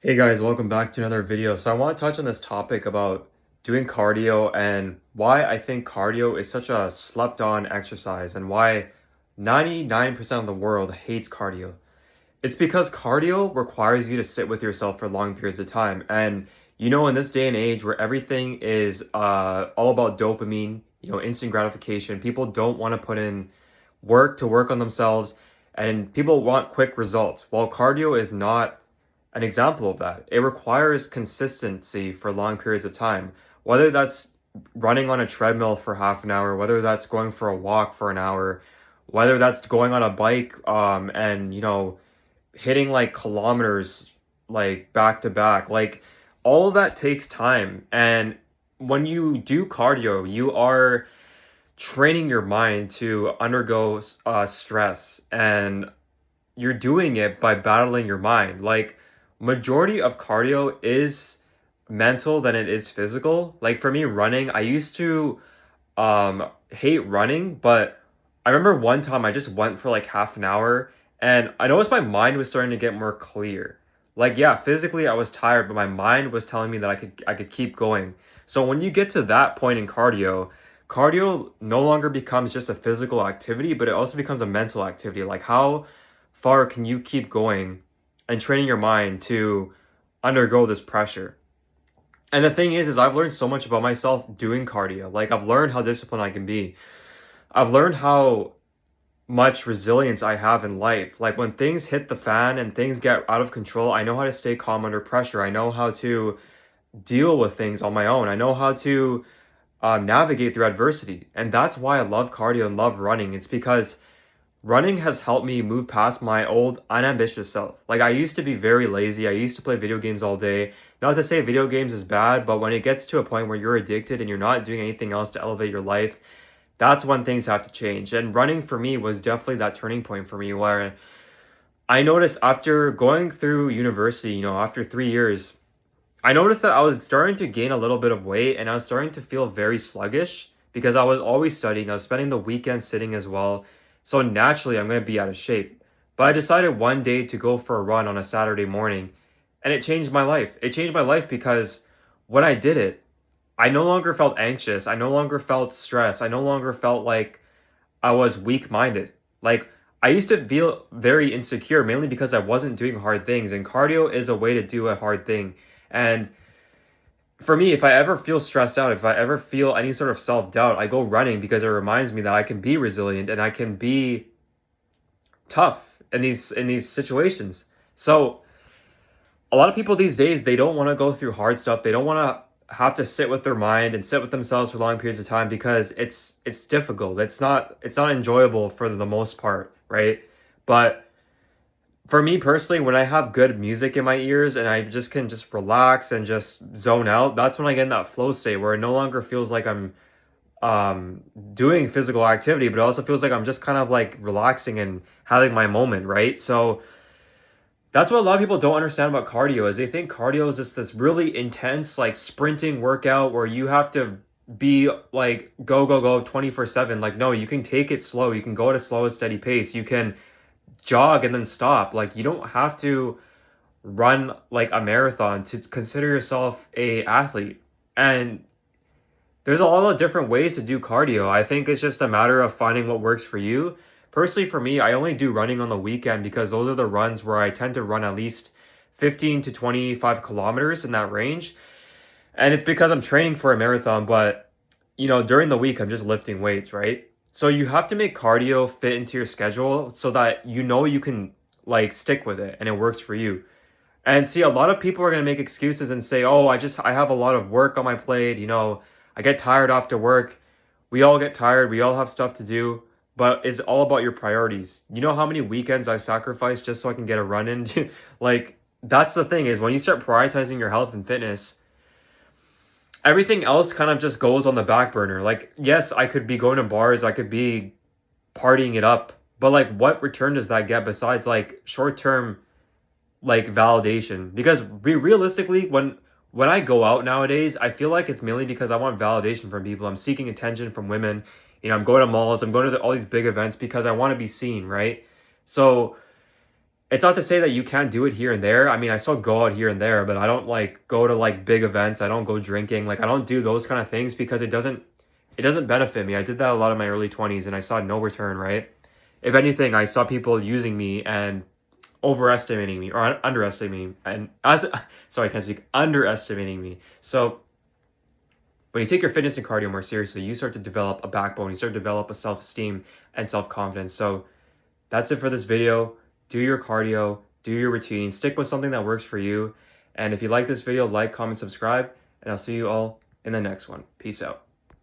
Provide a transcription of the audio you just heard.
Hey guys, welcome back to another video. So I want to touch on this topic about doing cardio and why I think cardio is such a slept on exercise and why 99% of the world hates cardio. It's because cardio requires you to sit with yourself for long periods of time. And in this day and age where everything is all about dopamine, instant gratification, people don't want to put in work to work on themselves and people want quick results. While cardio is not an example of that. It requires consistency for long periods of time, whether that's running on a treadmill for half an hour, whether that's going for a walk for an hour, whether that's going on a bike and hitting like kilometers like back to back. Like all of that takes time. And when you do cardio, you are training your mind to undergo stress, and you're doing it by battling your mind. Like majority of cardio is mental than it is physical. Like for me running, I used to hate running, but I remember one time I just went for like half an hour and I noticed my mind was starting to get more clear. Like yeah, physically I was tired, but my mind was telling me that I could keep going. So when you get to that point in cardio, cardio no longer becomes just a physical activity, but it also becomes a mental activity. Like how far can you keep going and training your mind to undergo this pressure? And the thing is I've learned so much about myself doing cardio. Like I've learned how disciplined I can be. I've learned how much resilience I have in life. Like when things hit the fan and things get out of control, I know how to stay calm under pressure. I know how to deal with things on my own. I know how to navigate through adversity. And that's why I love cardio and love running. It's because running has helped me move past my old unambitious self. Like I used to be very lazy. I used to play video games all day. Not to say video games is bad, but when it gets to a point where you're addicted and you're not doing anything else to elevate your life, that's when things have to change. And running for me was definitely that turning point for me where I noticed after going through university, after 3 years, I noticed that I was starting to gain a little bit of weight and I was starting to feel very sluggish because I was always studying. I was spending the weekend sitting as well. So naturally, I'm going to be out of shape. But I decided one day to go for a run on a Saturday morning, and it changed my life. It changed my life because when I did it, I no longer felt anxious. I no longer felt stressed. I no longer felt like I was weak-minded. Like I used to feel very insecure mainly because I wasn't doing hard things, and cardio is a way to do a hard thing. And for me, if I ever feel stressed out, if I ever feel any sort of self-doubt, I go running because it reminds me that I can be resilient and I can be tough in these situations. So a lot of people these days, they don't want to go through hard stuff. They don't want to have to sit with their mind and sit with themselves for long periods of time because it's difficult. It's not enjoyable for the most part, right? But for me personally, when I have good music in my ears and I just can just relax and just zone out, that's when I get in that flow state where it no longer feels like I'm doing physical activity, but it also feels like I'm just kind of like relaxing and having my moment, right? So that's what a lot of people don't understand about cardio is they think cardio is just this really intense like sprinting workout where you have to be like go go go 24/7. Like no, you can take it slow. You can go at a slow and steady pace. You can jog and then stop. Like you don't have to run like a marathon to consider yourself a athlete. And there's a lot of different ways to do cardio. I think it's just a matter of finding what works for you. Personally, for me, I only do running on the weekend because those are the runs where I tend to run at least 15 to 25 kilometers in that range. And it's because I'm training for a marathon, but during the week I'm just lifting weights, right? So you have to make cardio fit into your schedule so that you can like stick with it and it works for you. And see, a lot of people are going to make excuses and say, "Oh, I have a lot of work on my plate, I get tired after work." We all get tired, we all have stuff to do, but it's all about your priorities. You know how many weekends I've sacrificed just so I can get a run in? Like that's the thing is when you start prioritizing your health and fitness, everything else kind of just goes on the back burner. Like, yes, I could be going to bars, I could be partying it up, but like what return does that get besides like short-term like validation? Because realistically, when I go out nowadays, I feel like it's mainly because I want validation from people. I'm seeking attention from women. I'm going to malls, I'm going to all these big events because I want to be seen, right? So It's not to say that you can't do it here and there. I mean, I still go out here and there, but I don't, like, go to, like, big events. I don't go drinking. Like, I don't do those kind of things because it doesn't benefit me. I did that a lot in my early 20s and I saw no return, right? If anything, I saw people using me and overestimating me or underestimating me and as sorry, I can't speak, underestimating me. So when you take your fitness and cardio more seriously, you start to develop a backbone, you start to develop a self-esteem and self-confidence. So that's it for this video. Do your cardio, do your routine, stick with something that works for you. And if you like this video, like, comment, subscribe, and I'll see you all in the next one. Peace out.